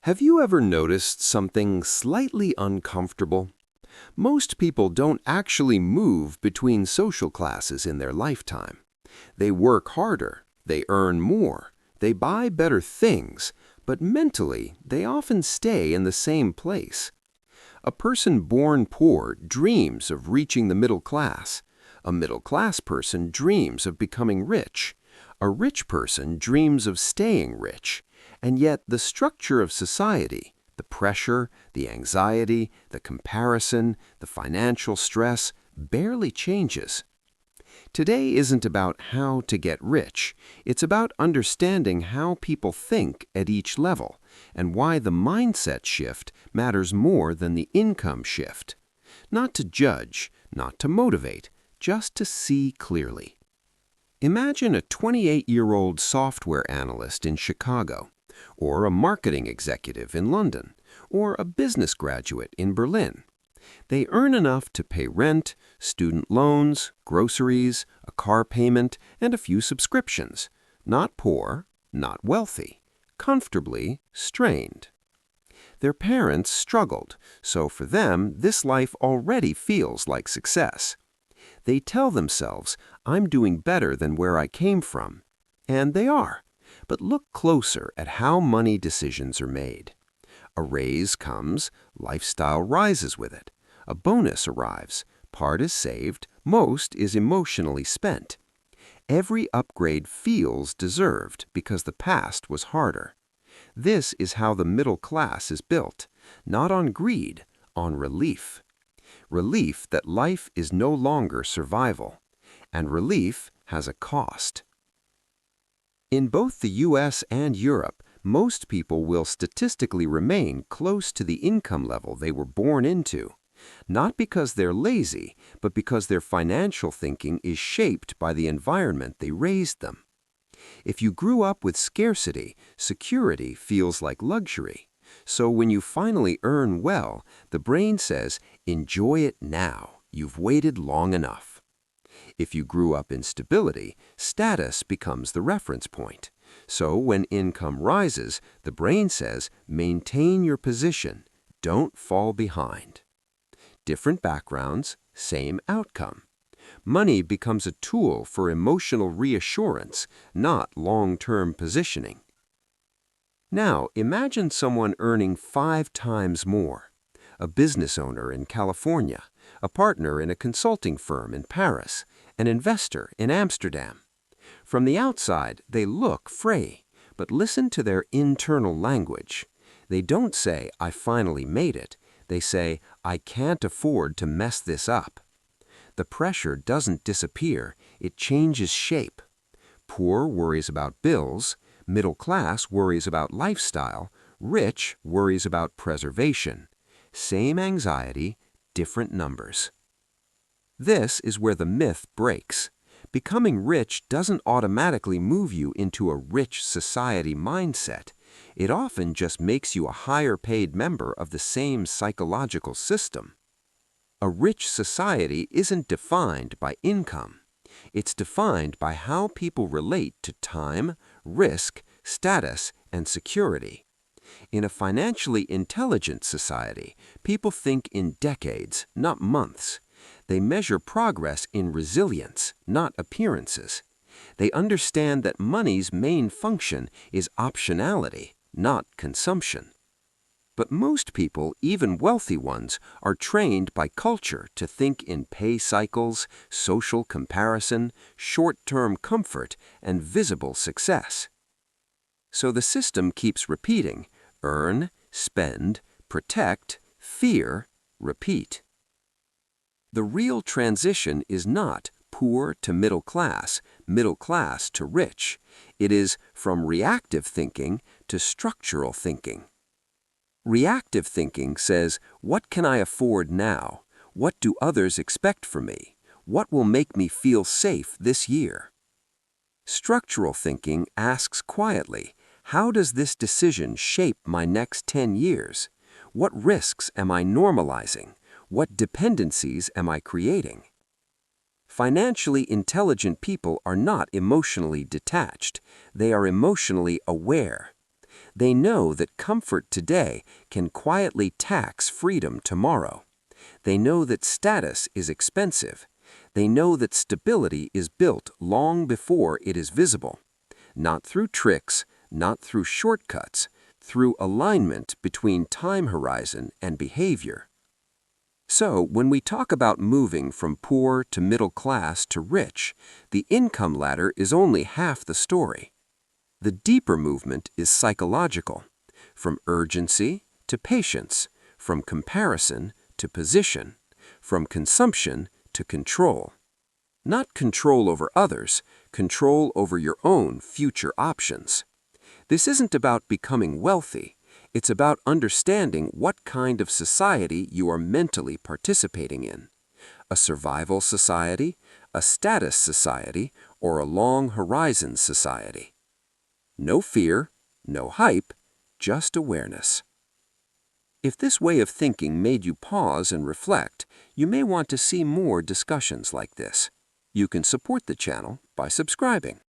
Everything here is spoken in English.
Have you ever noticed something slightly uncomfortable? Most people don't actually move between social classes in their lifetime. They work harder, they earn more, they buy better things, but mentally they often stay in the same place. A person born poor dreams of reaching the middle class. A middle-class person dreams of becoming rich. A rich person dreams of staying rich. And yet the structure of society, the pressure, the anxiety, the comparison, the financial stress, barely changes. Today isn't about how to get rich. It's about understanding how people think at each level and why the mindset shift matters more than the income shift. Not to judge, not to motivate, just to see clearly. Imagine a 28-year-old software analyst in Chicago, or a marketing executive in London, or a business graduate in Berlin. They earn enough to pay rent, student loans, groceries, a car payment, and a few subscriptions. Not poor, not wealthy, comfortably strained. Their parents struggled, so for them, this life already feels like success. They tell themselves, I'm doing better than where I came from. And they are. But look closer at how money decisions are made. A raise comes, lifestyle rises with it. A bonus arrives, part is saved, most is emotionally spent. Every upgrade feels deserved because the past was harder. This is how the middle class is built, not on greed, on relief. Relief that life is no longer survival, and relief has a cost. In both the US and Europe, most people will statistically remain close to the income level they were born into, not because they're lazy, but because their financial thinking is shaped by the environment they raised them. If you grew up with scarcity, security feels like luxury. So when you finally earn well, the brain says, enjoy it now, you've waited long enough. If you grew up in stability, status becomes the reference point. So when income rises, the brain says, maintain your position, don't fall behind. Different backgrounds, same outcome. Money becomes a tool for emotional reassurance, not long-term positioning. Now, imagine someone earning 5 times more. A business owner in California, a partner in a consulting firm in Paris, an investor in Amsterdam. From the outside, they look free, but listen to their internal language. They don't say, I finally made it. They say, I can't afford to mess this up. The pressure doesn't disappear, it changes shape. Poor worries about bills, middle class worries about lifestyle, rich worries about preservation. Same anxiety, different numbers. This is where the myth breaks. Becoming rich doesn't automatically move you into a rich society mindset. It often just makes you a higher paid member of the same psychological system. A rich society isn't defined by income. It's defined by how people relate to time, risk, status, and security. In a financially intelligent society, people think in decades, not months. They measure progress in resilience, not appearances. They understand that money's main function is optionality, not consumption. But most people, even wealthy ones, are trained by culture to think in pay cycles, social comparison, short-term comfort, and visible success. So the system keeps repeating, earn, spend, protect, fear, repeat. The real transition is not poor to middle class to rich. It is from reactive thinking to structural thinking. Reactive thinking says, what can I afford now? What do others expect from me? What will make me feel safe this year? Structural thinking asks quietly, how does this decision shape my next 10 years? What risks am I normalizing? What dependencies am I creating? Financially intelligent people are not emotionally detached. They are emotionally aware. They know that comfort today can quietly tax freedom tomorrow. They know that status is expensive. They know that stability is built long before it is visible. Not through tricks, not through shortcuts, through alignment between time horizon and behavior. So, when we talk about moving from poor to middle class to rich, the income ladder is only half the story. The deeper movement is psychological, from urgency to patience, from comparison to position, from consumption to control. Not control over others, control over your own future options. This isn't about becoming wealthy. It's about understanding what kind of society you are mentally participating in. A survival society, a status society, or a long horizon society. No fear, no hype, just awareness. If this way of thinking made you pause and reflect, you may want to see more discussions like this. You can support the channel by subscribing.